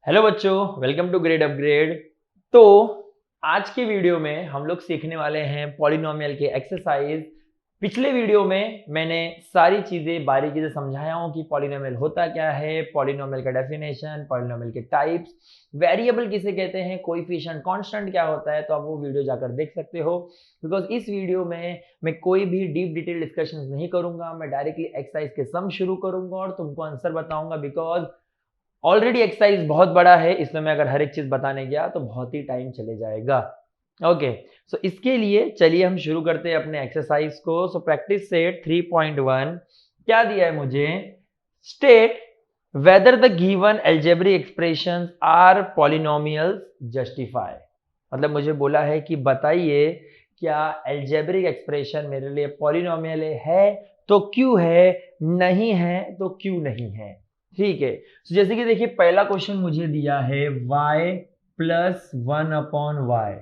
Hello बच्चों, welcome to grade upgrade. तो आज के वीडियो में हम लोग सीखने वाले हैं पॉलिनोमियल के एक्सरसाइज। पिछले वीडियो में मैंने सारी चीजें बारीकी से समझाया हूं कि पॉलिनोमियल होता क्या है, पॉलिनोमियल का डेफिनेशन, पॉलिनोमियल के टाइप्स, वेरिएबल किसे कहते हैं, कोएफिशिएंट, कांस्टेंट क्या होता है। तो आप वो वीडियो जाकर देख सकते हो। बिकॉज इस वीडियो में मैं कोई भी डीप डिटेल डिस्कशन नहीं करूंगा, मैं डायरेक्टली एक्सरसाइज के सम शुरू करूंगा और तुमको आंसर बताऊंगा। बिकॉज ऑलरेडी एक्सरसाइज बहुत बड़ा है, इसमें मैं अगर हर एक चीज बताने गया तो बहुत ही टाइम चले जाएगा। ओके, सो इसके लिए चलिए हम शुरू करते हैं अपने एक्सरसाइज को। सो प्रैक्टिस सेट 3.1 क्या दिया है मुझे, state whether the given algebraic expressions are polynomials justify. मतलब मुझे बोला है कि बताइए क्या अलजेब्रिक एक्सप्रेशन मेरे लिए पॉलिनोमियल है तो क्यों है, नहीं है तो क्यों नहीं है। ठीक है, तो जैसे कि देखिए पहला क्वेश्चन मुझे दिया है y प्लस 1/y।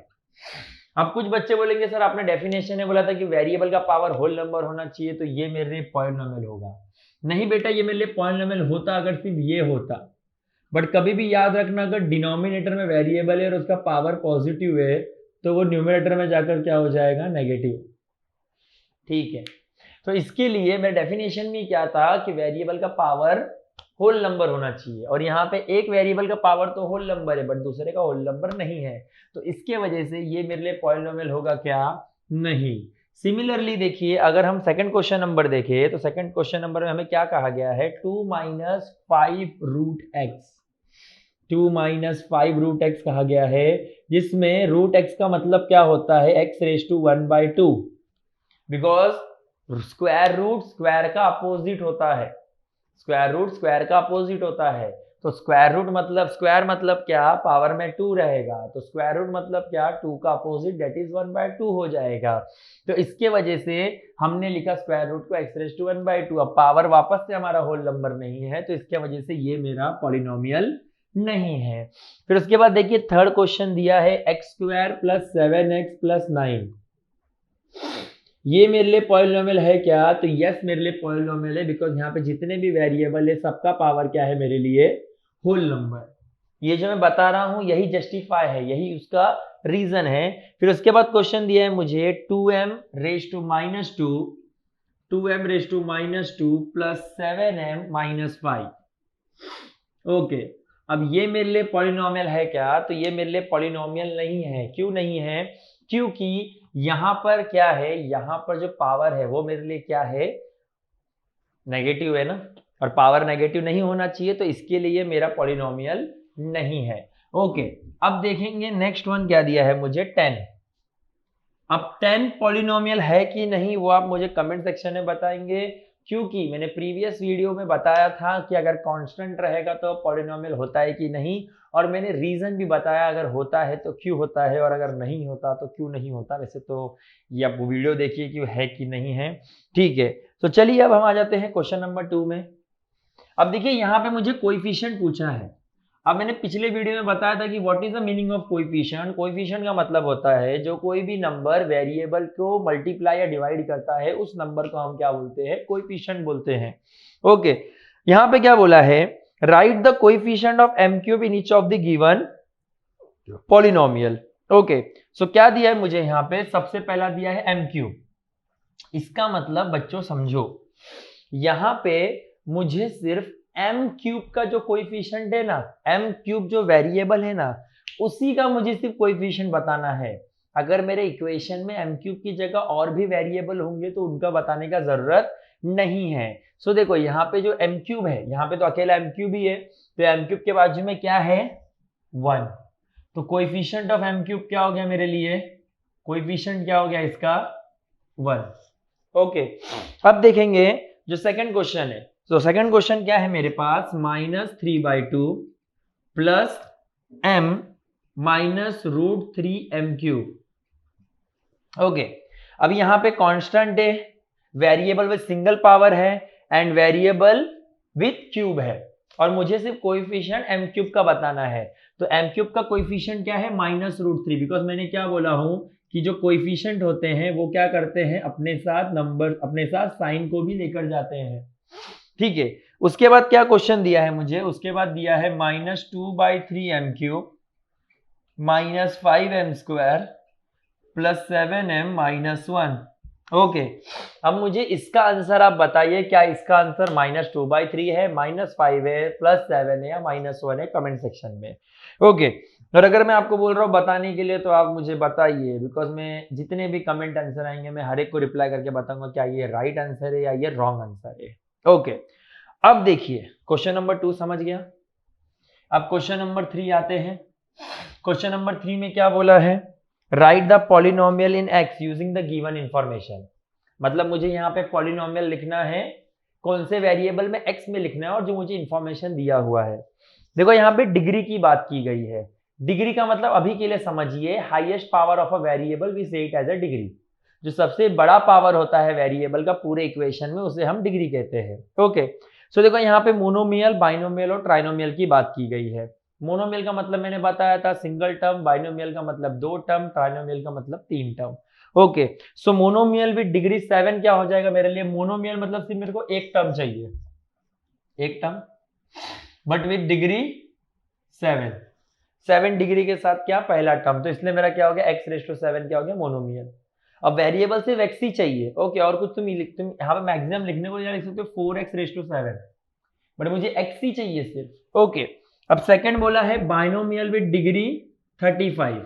अब कुछ बच्चे बोलेंगे सर आपने डेफिनेशन में बोला था कि वेरिएबल का पावर होल नंबर होना चाहिए तो ये मेरे लिए पॉलिनोमियल होगा। नहीं बेटा, ये मेरे लिए पॉलिनोमियल होता अगर सिर्फ ये होता, बट कभी भी याद रखना अगर डिनोमिनेटर में वेरिएबल है और उसका पावर पॉजिटिव है तो वो न्यूमरेटर में जाकर क्या हो जाएगा, नेगेटिव। ठीक है, तो इसके लिए मेरे डेफिनेशन में क्या था कि वेरिएबल का पावर होल नंबर होना चाहिए, और यहाँ पे एक वेरिएबल का पावर तो होल नंबर है बट दूसरे का होल नंबर नहीं है, तो इसके वजह से ये मेरे लिए पॉलिनोमियल होगा क्या, नहीं। सिमिलरली देखिए अगर हम सेकंड क्वेश्चन नंबर देखें तो सेकंड क्वेश्चन नंबर में हमें क्या कहा गया है, 2 - 5 रूट एक्स। 2 - 5 रूट एक्स कहा गया है, जिसमें रूट एक्स का मतलब क्या होता है, x⁻1/2। Because square root square का अपोजिट होता है, स्क्वायर रूट स्क्वायर का अपोजिट होता है। तो स्क्वायर रूट मतलब स्क्वायर मतलब क्या, पावर में 2 रहेगा, तो स्क्वायर रूट मतलब क्या, 2 का अपोजिट दैट इज 1/2 हो जाएगा। तो इसके वजह से हमने लिखा स्क्वायर रूट को x⁻1/2। अब पावर वापस से हमारा होल नंबर नहीं है तो इसके वजह से ये मेरा पॉलिनोमियल नहीं है। फिर उसके बाद देखिए थर्ड क्वेश्चन दिया है x² + 7x + 9। ये मेरे लिए पॉलिनोमियल है क्या, तो यस मेरे लिए पॉलिनोमियल है। बिकॉज यहाँ पे जितने भी वेरिएबल है सबका पावर क्या है, मेरे लिए होल नंबर। ये जो मैं बता रहा हूं यही जस्टिफाई है, यही उसका रीजन है। फिर उसके बाद क्वेश्चन दिया है मुझे 2m⁻², 2m⁻² + 7m-5। ओके, अब ये मेरे लिए पॉलिनोमियल है क्या, तो ये मेरे लिए पॉलिनोमियल नहीं है। क्यों नहीं है, क्योंकि यहां पर क्या है, यहां पर जो पावर है वो मेरे लिए क्या है, नेगेटिव है ना, और पावर नेगेटिव नहीं होना चाहिए, तो इसके लिए मेरा पॉलिनोमियल नहीं है। ओके, अब देखेंगे नेक्स्ट वन क्या दिया है मुझे, 10। अब 10 पॉलिनोमियल है कि नहीं वो आप मुझे कमेंट सेक्शन में बताएंगे, क्योंकि मैंने प्रीवियस वीडियो में बताया था कि अगर कांस्टेंट रहेगा तो पॉलिनोमियल होता है कि नहीं, और मैंने रीजन भी बताया अगर होता है तो क्यों होता है और अगर नहीं होता तो क्यों नहीं होता। वैसे तो ये आप वीडियो देखिए कि है कि नहीं है। ठीक है, तो चलिए अब हम आ जाते हैं क्वेश्चन नंबर 2 में। अब देखिए यहाँ पे मुझे कोएफिशिएंट पूछा है। अब मैंने पिछले वीडियो में बताया था कि what is the meaning of coefficient. Coefficient का मतलब होता है जो कोई भी नंबर वेरिएबल को मल्टीप्लाई या डिवाइड करता है उस नंबर को हम क्या बोलते हैं, कोएफिशिएंट बोलते हैं। ओके, यहाँ पे क्या बोला है, write the coefficient of m³ in each of the given polynomial. Okay, so क्या दिया है मुझे यहाँ पे, सबसे पहला दिया है m³। इसका मतलब बच्चों समझो, यहाँ पे मुझे सिर्फ m³ का जो कोएफिशिएंट है ना, m³ जो वेरिएबल है ना, उसी का मुझे सिर्फ कोएफिशिएंट बताना है। अगर मेरे इक्वेशन में m³ की जगह और भी वेरिएबल होंगे तो उनका बताने का जरूरत नहीं है। सो देखो यहाँ पे जो m³ है, यहाँ पे तो अकेला m³ ही है, तो m³ के बाजू में क्या है, 1। तो कोएफिशिएंट ऑफ m³ क्या हो गया मेरे लिए, कोएफिशिएंट क्या हो गया इसका, 1। ओके, अब देखेंगे जो सेकंड क्वेश्चन है। तो सेकंड क्वेश्चन क्या है मेरे पास, -3/2 + m -√3m³। ओके, अब यहां पे कांस्टेंट है, वेरिएबल विद सिंगल पावर है एंड वेरिएबल विद क्यूब है, और मुझे सिर्फ कोएफिशिएंट m³ का बताना है। तो m³ का कोएफिशिएंट क्या है, -√3। बिकॉज मैंने क्या बोला हूं कि जो कोएफिशिएंट होते हैं वो क्या करते हैं, अपने साथ नंबर, अपने साथ साइन को भी लेकर जाते हैं। ठीक है, उसके बाद क्या क्वेश्चन दिया है मुझे, उसके बाद दिया है -2/3m³ -5m² + 7m-1। ओके, अब मुझे इसका आंसर आप बताइए, क्या इसका आंसर -2/3 है, -5 है, +7 है या -1 है, कमेंट सेक्शन में। ओके, और अगर मैं आपको बोल रहा हूँ बताने के लिए तो आप मुझे बताइए, बिकॉज मैं जितने भी कमेंट आंसर आएंगे मैं हर एक को रिप्लाई करके बताऊंगा क्या ये राइट आंसर है या ये रॉन्ग आंसर है। ओके, अब देखिए क्वेश्चन नंबर 2 समझ गया। अब क्वेश्चन नंबर 3 आते हैं। क्वेश्चन नंबर 3 में क्या बोला है, write the polynomial in x using the given information. मतलब मुझे यहाँ पे पॉलिनोमियल लिखना है, कौन से वेरिएबल में एक्स में लिखना है और जो मुझे इंफॉर्मेशन दिया हुआ है। देखो यहाँ पे डिग्री की बात की गई है। डिग्री का मतलब अभी के लिए समझिए, highest power of a variable we say it as a degree. जो सबसे बड़ा पावर होता है वेरिएबल का पूरे इक्वेशन में, उसे हम डिग्री कहते हैं। ओके, सो देखो यहाँ पे मोनोमियल, बाइनोमियल और ट्राइनोमियल की बात की गई है। मोनोमियल का मतलब मैंने बताया था सिंगल टर्म, बाइनोमियल का मतलब 2 टर्म, ट्राइनोमियल का मतलब 3 term. Okay, so monomial with degree 7 क्या हो जाएगा मेरे लिए, मोनोमियल मतलब सिर्फ मेरे को एक टर्म चाहिए, एक term, but with degree 7 degree के साथ क्या, पहला टर्म, तो इसलिए मेरा क्या हो गया, x⁻7 क्या हो गया, मोनोमियल। अब वेरिएबल सिर्फ x ही चाहिए। ओके, और कुछ तुम यहाँ पे मैक्सिमम लिखने को लिख सकते हो 4x⁻7, बट मुझे x ही चाहिए सिर्फ। ओके, अब सेकंड बोला है binomial with degree 35।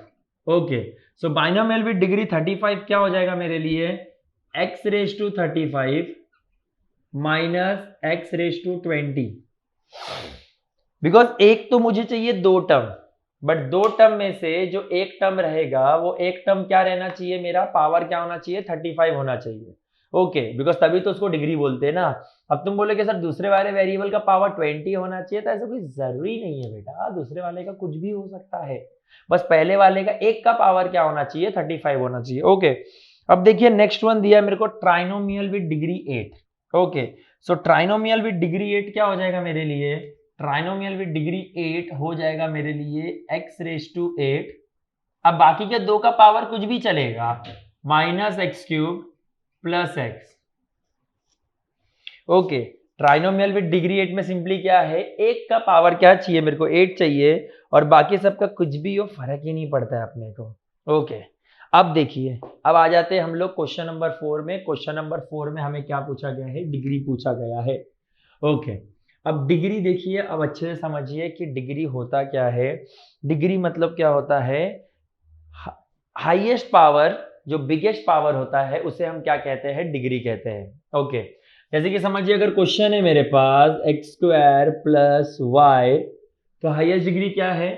Okay, so binomial with degree 35 क्या हो जाएगा मेरे लिए, x⁻35 - x⁻20। बिकॉज एक तो मुझे चाहिए 2 टर्म, बट 2 टर्म में से जो एक टर्म रहेगा वो एक टर्म क्या रहना चाहिए, मेरा पावर क्या होना चाहिए, 35 होना चाहिए। ओके, बिकॉज तभी तो उसको डिग्री बोलते हैं ना। अब तुम बोलोगे सर दूसरे वाले वेरिएबल का पावर 20 होना चाहिए, तो ऐसा कोई जरूरी नहीं है बेटा, दूसरे वाले का कुछ भी हो सकता है, बस पहले वाले का एक का पावर क्या होना चाहिए, 35 होना चाहिए। ओके, अब देखिए नेक्स्ट वन दिया मेरे को, trinomial with degree 8। Okay, so trinomial with degree 8 क्या हो जाएगा मेरे लिए, ट्राइनोमियल विद डिग्री 8 हो जाएगा मेरे लिए x⁻8। अब बाकी के 2 का पावर कुछ भी चलेगा, -x³ + x। Okay, trinomial with degree 8 में सिंपली क्या है, एक का पावर क्या चाहिए मेरे को, 8 चाहिए, और बाकी सबका कुछ भी हो फर्क ही नहीं पड़ता है अपने को। ओके, अब देखिए, अब आ जाते हैं हम लोग क्वेश्चन नंबर 4 में। क्वेश्चन नंबर 4 में हमें क्या पूछा गया है, डिग्री पूछा गया है। ओके, अब डिग्री देखिए, अब अच्छे से समझिए कि डिग्री होता क्या है। डिग्री मतलब क्या होता है, हाईएस्ट पावर, जो बिगेस्ट पावर होता है उसे हम क्या कहते हैं, डिग्री कहते हैं। ओके, जैसे कि समझिए अगर क्वेश्चन है मेरे पास x² + y, तो हाईएस्ट डिग्री क्या है,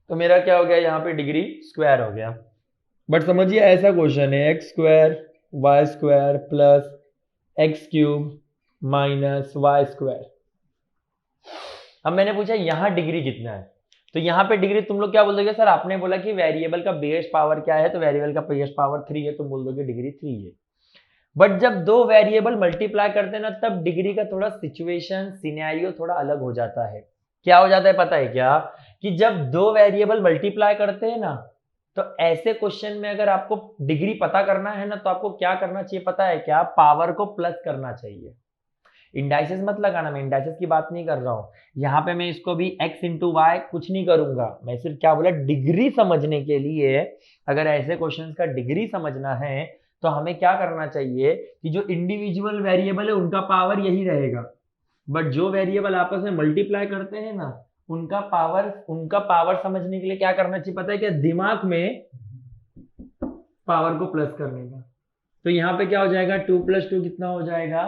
तो मेरा क्या हो गया, यहाँ पे डिग्री स्क्वायर हो गया। बट समझिए ऐसा क्वेश्चन है x² y² + x³ - y²। अब मैंने पूछा यहाँ डिग्री कितना है, तो यहाँ पे डिग्री तुम लोग क्या बोल दोगे, सर आपने बोला कि वेरिएबल का बिगेस्ट पावर क्या है, तो वेरिएबल का बिगेस्ट पावर 3 है, तो बोल दोगे डिग्री 3 है। बट जब 2 वेरिएबल मल्टीप्लाई करते हैं ना, तब डिग्री का थोड़ा सिचुएशन, सिनेरियो थोड़ा अलग हो जाता है। क्या हो जाता है पता है क्या, कि जब 2 वेरिएबल मल्टीप्लाई करते हैं ना, तो ऐसे क्वेश्चन में अगर आपको डिग्री पता करना है ना, तो आपको क्या करना चाहिए पता है क्या, पावर को प्लस करना चाहिए। इंडाइसेस मत लगाना, मैं इंडाइसेस की बात नहीं कर रहा हूं। यहाँ पे मैं इसको भी x × y कुछ नहीं करूंगा, मैं सिर्फ क्या बोला, डिग्री समझने के लिए, अगर ऐसे क्वेश्चंस का डिग्री समझना है तो हमें क्या करना चाहिए कि जो इंडिविजुअल वेरिएबल है उनका पावर यही रहेगा, बट जो वेरिएबल आपस में मल्टीप्लाई करते हैं ना, उनका पावर समझने के लिए क्या करना चाहिए पता है क्या, दिमाग में पावर को प्लस करने का। तो यहाँ पे क्या हो जाएगा, 2 + 2 कितना हो जाएगा,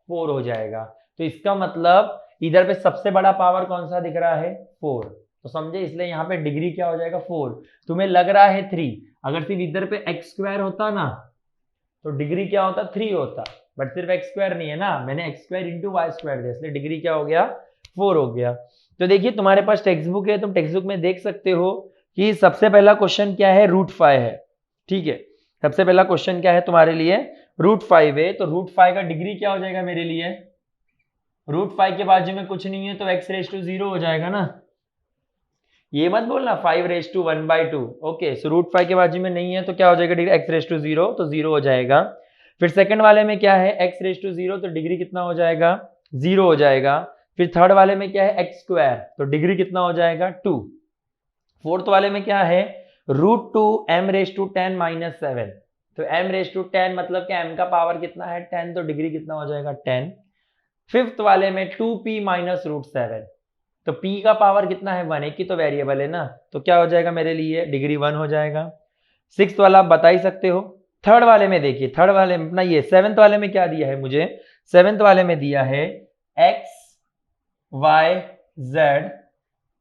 4 हो जाएगा। तो इसका मतलब इधर पे सबसे बड़ा पावर कौन सा दिख रहा है, 4, तो समझे, इसलिए यहाँ पे डिग्री क्या हो जाएगा, 4। तुम्हें लग रहा है 3, अगर सिर्फ इधर पे x² होता ना, तो डिग्री क्या होता, 3 होता, बट सिर्फ x² नहीं है ना, मैंने x² × y² दिया, इसलिए डिग्री क्या हो गया, 4 हो गया। तो देखिए तुम्हारे पास टेक्स्ट बुक है, तुम टेक्स्ट बुक में देख सकते हो कि सबसे पहला क्वेश्चन क्या है, √5 है। ठीक है, सबसे पहला क्वेश्चन क्या है तुम्हारे लिए, √5 है, तो √5 का डिग्री क्या हो जाएगा मेरे लिए, √5 के बाजू में कुछ नहीं है तो x⁻0 हो जाएगा ना, ये मत बोलना 5⁻1/2। ओके, सो √5 के बाजू में नहीं है तो क्या हो जाएगा, डिग्री x⁻0, तो 0 हो जाएगा। फिर सेकंड वाले में क्या है, x⁻0, तो डिग्री कितना हो जाएगा, 0 हो जाएगा। फिर थर्ड वाले में क्या है x स्क्वायर, तो डिग्री कितना हो जाएगा 2। फोर्थ वाले में क्या है √2 m⁻10 - 7, तो m⁻10 मतलब क्या m का पावर कितना है 10, तो डिग्री कितना हो जाएगा 10। फिफ्थ वाले में 2p - √7, तो p का पावर कितना है 1, एक ही तो वेरिएबल है ना, तो क्या हो जाएगा मेरे लिए डिग्री 1 हो जाएगा। सिक्स्थ वाला आप बता ही सकते हो। थर्ड वाले में देखिए, थर्ड वाले में अपना ये सेवेंथ वाले में क्या दिया है मुझे, सेवेंथ वाले में दिया है x y z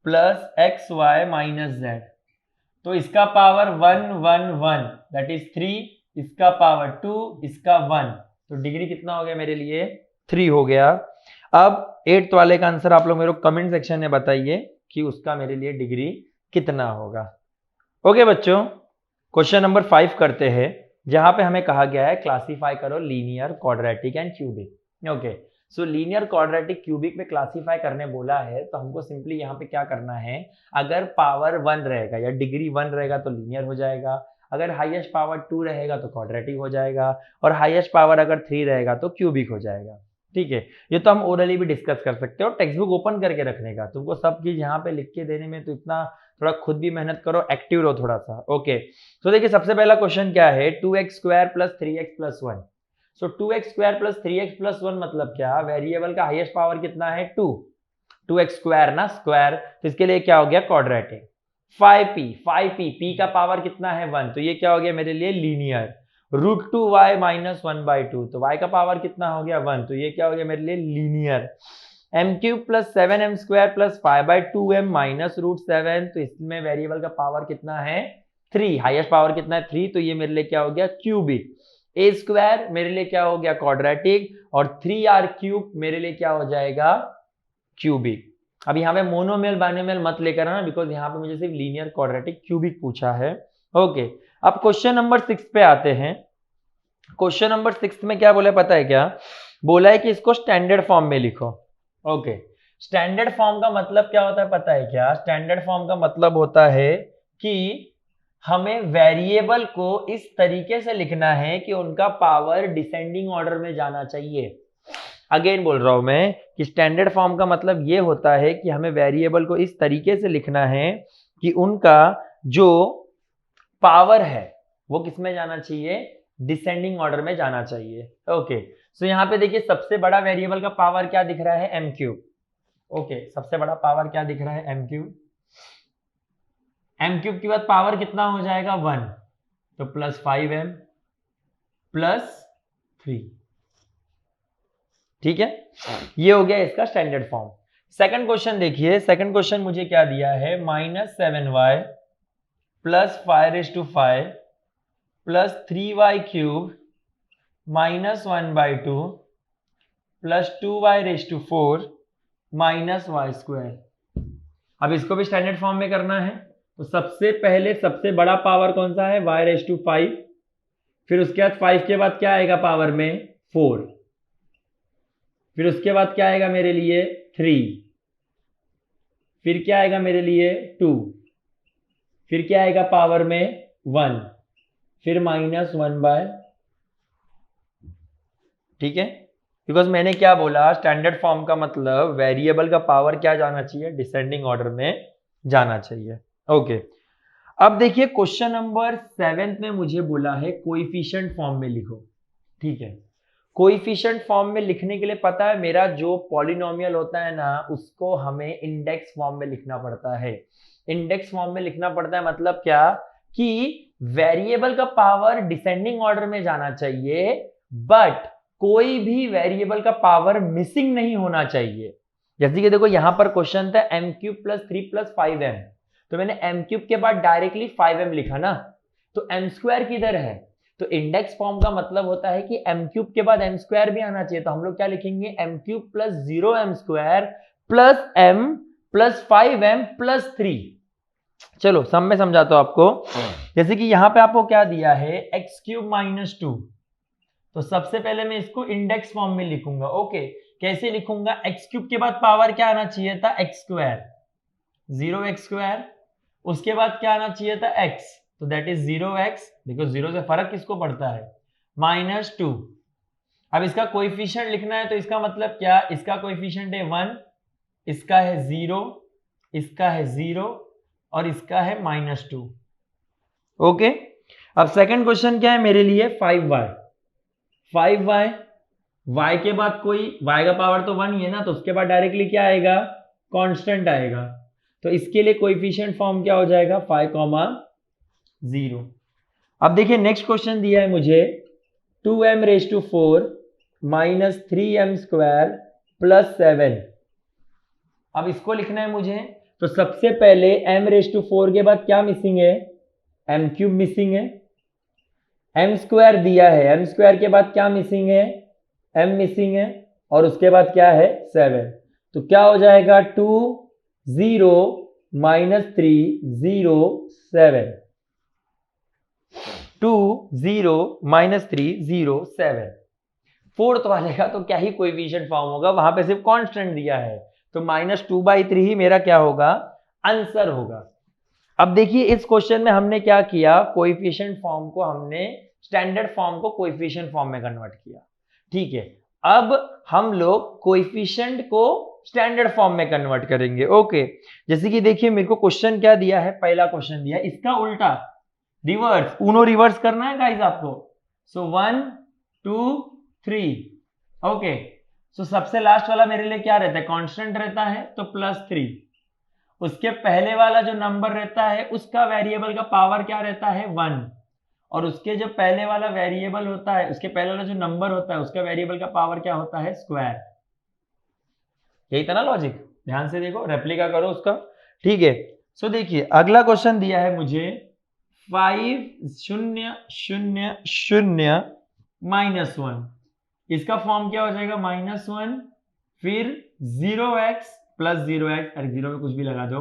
plus x y minus z, तो इसका पावर 1 1 1 दैट इज 3, इसका पावर 2, इसका 1, तो डिग्री कितना हो गया मेरे लिए 3 हो गया। अब 8th वाले का आंसर आप लोग मेरे को कमेंट सेक्शन में बताइए कि उसका मेरे लिए डिग्री कितना होगा। ओके बच्चों, क्वेश्चन नंबर 5 करते हैं, जहां पे हमें कहा गया है क्लासीफाई करो linear, quadratic and cubic. Okay, so linear, quadratic, cubic में क्लासीफाई करने बोला है, तो हमको सिंपली यहाँ पे क्या करना है, अगर पावर 1 रहेगा या डिग्री 1 रहेगा तो लीनियर हो जाएगा, अगर हाईएस्ट पावर 2 रहेगा तो क्वाड्रेटिक हो जाएगा, और हाईएस्ट पावर अगर 3 रहेगा तो क्यूबिक हो जाएगा। ठीक है, ये तो हम ओरली भी डिस्कस कर सकते हो, टेक्स्ट बुक ओपन करके रखने का, तुमको सब चीज यहाँ पे लिख के देने में तो इतना थोड़ा खुद भी मेहनत करो, एक्टिव रहो थोड़ा सा। ओके, तो देखिए सबसे पहला क्वेश्चन क्या है, 2x square plus 3x plus 1। सो 2x square plus 3x plus 1 मतलब क्या, वेरिएबल का हाईएस्ट पावर कितना है 2, 2x स्क्वायर ना स्क्वायर, तो इसके लिए क्या हो गया क्वाड्रेटिक। 5p, p का पावर कितना है 1, तो ये क्या हो गया मेरे लिए लीनियर। √2y माइनस 1/2, तो y का पावर कितना हो गया 1, तो ये क्या हो गया मेरे लिए linear. m³ plus 7m square plus 5/2m minus √7, तो इसमें वेरिएबल का पावर कितना है 3, हाईएस्ट पावर कितना है 3, तो ये मेरे लिए क्या हो गया क्यूबिक। a स्क्वायर मेरे लिए क्या हो गया क्वाड्रेटिक, और 3r³ मेरे लिए क्या हो जाएगा क्यूबिक। अब यहाँ पे मोनोमियल बाइनोमियल मत लेकर आना, बिकॉज यहाँ पे मुझे सिर्फ लीनियर, क्वाड्रेटिक, क्यूबिक पूछा है। ओके, अब क्वेश्चन नंबर 6 पे आते हैं। क्वेश्चन नंबर 6 में क्या बोला पता है क्या, बोला है कि इसको स्टैंडर्ड फॉर्म में लिखो। ओके, स्टैंडर्ड फॉर्म का मतलब क्या होता है पता है क्या, स्टैंडर्ड फॉर्म का मतलब होता है कि हमें वेरिएबल को इस तरीके से लिखना है कि उनका पावर डिसेंडिंग ऑर्डर में जाना चाहिए। अगेन बोल रहा हूं मैं कि स्टैंडर्ड फॉर्म का मतलब ये होता है कि हमें वेरिएबल को इस तरीके से लिखना है कि उनका जो पावर है वो किस में जाना चाहिए, डिसेंडिंग ऑर्डर में जाना चाहिए। ओके, सो यहाँ पे देखिए सबसे बड़ा वेरिएबल का पावर क्या दिख रहा है m³। ओके, सबसे बड़ा पावर क्या दिख रहा है m³, m³ के बाद पावर कितना हो जाएगा 1, तो प्लस 5m प्लस 3। ठीक है, ये हो गया इसका स्टैंडर्ड फॉर्म। सेकंड क्वेश्चन देखिए, सेकंड क्वेश्चन मुझे क्या दिया है, -7y plus 5⁵ plus 3y³ minus 1/2 plus 2y⁴ minus y²। अब इसको भी स्टैंडर्ड फॉर्म में करना है, तो सबसे पहले सबसे बड़ा पावर कौन सा है y⁵, फिर उसके बाद 5 के बाद क्या आएगा पावर में 4, फिर उसके बाद क्या आएगा मेरे लिए 3, फिर क्या आएगा मेरे लिए 2, फिर क्या आएगा पावर में 1, फिर -1/। ठीक है, बिकॉज मैंने क्या बोला, स्टैंडर्ड फॉर्म का मतलब वेरिएबल का पावर क्या जाना चाहिए, डिसेंडिंग ऑर्डर में जाना चाहिए। ओके, अब देखिए क्वेश्चन नंबर 7 में मुझे बोला है कोएफिशिएंट फॉर्म में लिखो। ठीक है, कोएफिशिएंट फॉर्म में लिखने के लिए पता है मेरा जो पॉलिनोमियल होता है ना, उसको हमें इंडेक्स फॉर्म में लिखना पड़ता है। इंडेक्स फॉर्म में लिखना पड़ता है मतलब क्या, कि वेरिएबल का पावर डिसेंडिंग ऑर्डर में जाना चाहिए, बट कोई भी वेरिएबल का पावर मिसिंग नहीं होना चाहिए। जैसे कि देखो यहां पर क्वेश्चन था m³ प्लस 3 प्लस 5m, तो मैंने m³ के बाद डायरेक्टली 5m लिखा ना, तो m² किधर है, तो इंडेक्स फॉर्म का मतलब होता है कि m³ के बाद m² भी आना चाहिए, तो हम लोग क्या लिखेंगे m³ plus 0m² plus m plus 5m plus 3। चलो सब में समझाता हूं आपको। जैसे कि यहां पे आपको क्या दिया है x³ - 2, तो सबसे पहले मैं इसको इंडेक्स फॉर्म में लिखूंगा। ओके, कैसे लिखूंगा, x³ के बाद पावर क्या आना चाहिए था x², 0x², उसके बाद क्या आना चाहिए था x, तो दैट इज 0x, बिकॉज 0 से फर्क किसको पड़ता है -2, अब इसका कोएफिशिएंट लिखना है तो इसका मतलब क्या, इसका कोएफिशिएंट है 1, इसका है 0, इसका है 0 और इसका है -2। ओके, अब सेकंड क्वेश्चन क्या है मेरे लिए, 5y। 5y, y के बाद कोई, y का पावर तो 1 ही है ना, तो उसके बाद डायरेक्टली क्या आएगा, कांस्टेंट आएगा। तो इसके लिए कोएफिशिएंट फॉर्म क्या हो जाएगा, 5,0। अब देखिए नेक्स्ट क्वेश्चन दिया है मुझे 2m⁴ माइनस 3m² प्लस 7। अब इसको लिखना है मुझे, तो सबसे पहले m⁴ के बाद क्या मिसिंग है, m³ मिसिंग है, m² दिया है, m² के बाद क्या मिसिंग है, m मिसिंग है, और उसके बाद क्या है 7। तो क्या हो जाएगा 2 0 -3 0 7, 2 0 -3 0 7। फोर्थ वाले का तो क्या ही कोएफिशिएंट फॉर्म होगा, वहां पे सिर्फ कांस्टेंट दिया है, तो -2/3 ही मेरा क्या होगा, आंसर होगा। अब देखिए इस क्वेश्चन में हमने क्या किया, कोएफिशिएंट फॉर्म को हमने स्टैंडर्ड फॉर्म को कोएफिशिएंट फॉर्म में कन्वर्ट किया। ठीक है, अब हम लोग कोएफिशिएंट को स्टैंडर्ड फॉर्म में कन्वर्ट करेंगे। ओके, जैसे कि देखिए मेरे को क्वेश्चन क्या दिया है, पहला क्वेश्चन दिया है, इसका उल्टा रिवर्स, उनो रिवर्स करना है गाइस आपको। सो 1 2 3। ओके, सो सबसे लास्ट वाला मेरे लिए क्या रहता है, कांस्टेंट रहता है, तो +3। उसके पहले वाला जो नंबर रहता है उसका वेरिएबल का पावर क्या रहता है, 1, और उसके जो पहले वाला वेरिएबल होता है, उसके पहले वाला जो नंबर होता है उसका वेरिएबल का पावर क्या होता है, स्क्वायर। यही था ना लॉजिक, ध्यान से देखो, रेप्लिका करो उसका। ठीक है, सो देखिए अगला क्वेश्चन दिया है मुझे 5 0 0 0 -1। इसका फॉर्म क्या हो जाएगा, -1 फिर 0x प्लस 0x, अरे 0 में कुछ भी लगा दो,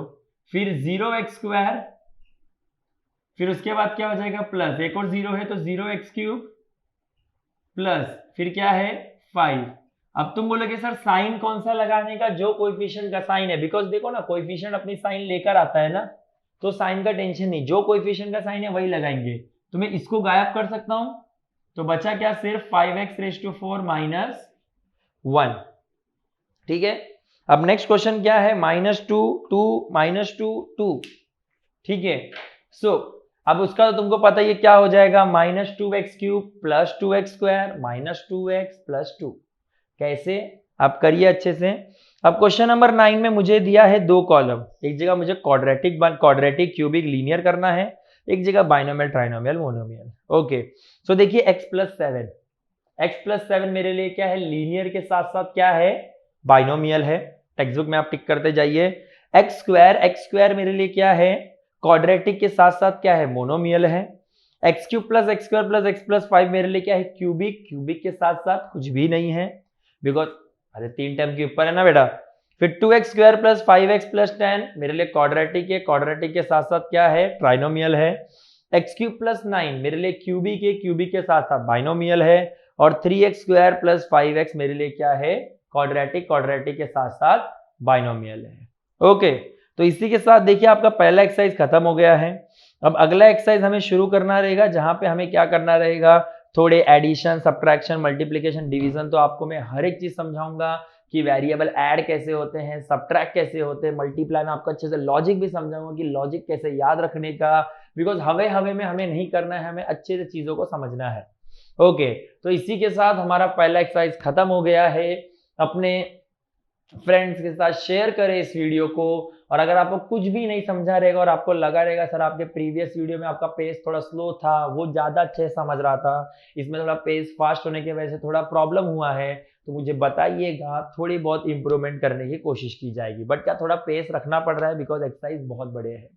फिर 0x², फिर उसके बाद क्या हो जाएगा प्लस, एक और 0 है तो 0x³ प्लस फिर क्या है 5। अब तुम बोलोगे सर साइन कौन सा लगाने का, जो कोएफिशिएंट का साइन है, बिकॉज देखो ना कोएफिशिएंट अपनी साइन लेकर आता है ना, तो साइन का टेंशन नहीं, जो कोएफिशिएंट का साइन है वही लगाएंगे। तो मैं इसको गायब कर सकता हूं, तो बचा क्या, सिर्फ 5x⁴ -1। ठीक है, अब नेक्स्ट क्वेश्चन क्या है, -2 2 -2 2। ठीक है, सो अब उसका तो तुमको पता ही है क्या हो जाएगा, -2x³ plus 2x² -2x plus 2। कैसे, आप करिए अच्छे से। अब क्वेश्चन नंबर 9 में मुझे दिया है 2 कॉलम, एक जगह मुझे क्वाड्रेटिक क्यूबिक लीनियर करना है, एक जगह बाइनोमियल ट्राइनोमियल मोनोमियल। ओके, सो देखिए x + 7 मेरे लिए क्या है, लीनियर के साथ साथ क्या है, बाइनोमियल है। टेक्स्ट बुक में आप टिक करते जाइए। x² मेरे लिए क्या है, क्वाड्रेटिक के साथ साथ क्या है, मोनोमियल है। x³ + x² + x + 5 मेरे लिए क्या है, क्यूबिक के साथ साथ कुछ भी नहीं है, बिकॉज अरे 3 टर्म के ऊपर है ना बेटा। फिर 2x² + 5x + 10 मेरे लिए क्वाड्रेटिक है, क्वाड्रेटिक के साथ साथ क्या है, ट्राइनोमियल है। x³ + 9 मेरे लिए क्यूबिक के साथ साथ बाइनोमियल है, और 3x² + 5x मेरे लिए क्या है, क्वाड्रेटिक के साथ साथ बाइनोमियल है। ओके, तो इसी के साथ देखिए आपका पहला एक्सरसाइज खत्म हो गया है। अब अगला एक्सरसाइज हमें शुरू करना रहेगा, जहां पे हमें क्या करना रहेगा, थोड़े एडिशन सब्ट्रैक्शन मल्टीप्लिकेशन डिवीजन, तो आपको मैं हर एक चीज समझाऊंगा कि वेरिएबल ऐड कैसे होते हैं, सब्ट्रैक्ट कैसे होते हैं, मल्टीप्लाई में आपको अच्छे से लॉजिक भी समझाऊंगा कि लॉजिक कैसे याद रखने का, बिकॉज हवे में हमें नहीं करना है, हमें अच्छे से चीजों को समझना है। ओके, तो इसी के साथ हमारा पहला एक्सरसाइज खत्म हो गया है। अपने फ्रेंड्स के साथ शेयर करें इस वीडियो को, और अगर आपको कुछ भी नहीं समझा रहेगा और आपको लगा रहेगा सर आपके प्रीवियस वीडियो में आपका पेस थोड़ा स्लो था, वो ज़्यादा अच्छे से समझ रहा था, इसमें थोड़ा पेस फास्ट होने की वजह से थोड़ा प्रॉब्लम हुआ है, तो मुझे बताइएगा, थोड़ी बहुत इंप्रूवमेंट करने की कोशिश की जाएगी। बट क्या थोड़ा पेस रखना पड़ रहा है, बिकॉज एक्सरसाइज बहुत बड़े हैं।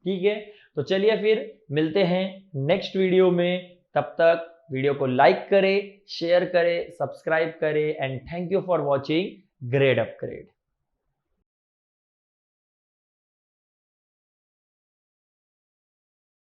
ठीक है, तो चलिए फिर मिलते हैं नेक्स्ट वीडियो में। तब तक वीडियो को लाइक करें, शेयर करें, सब्सक्राइब करें, and thank you for watching grade upgrade.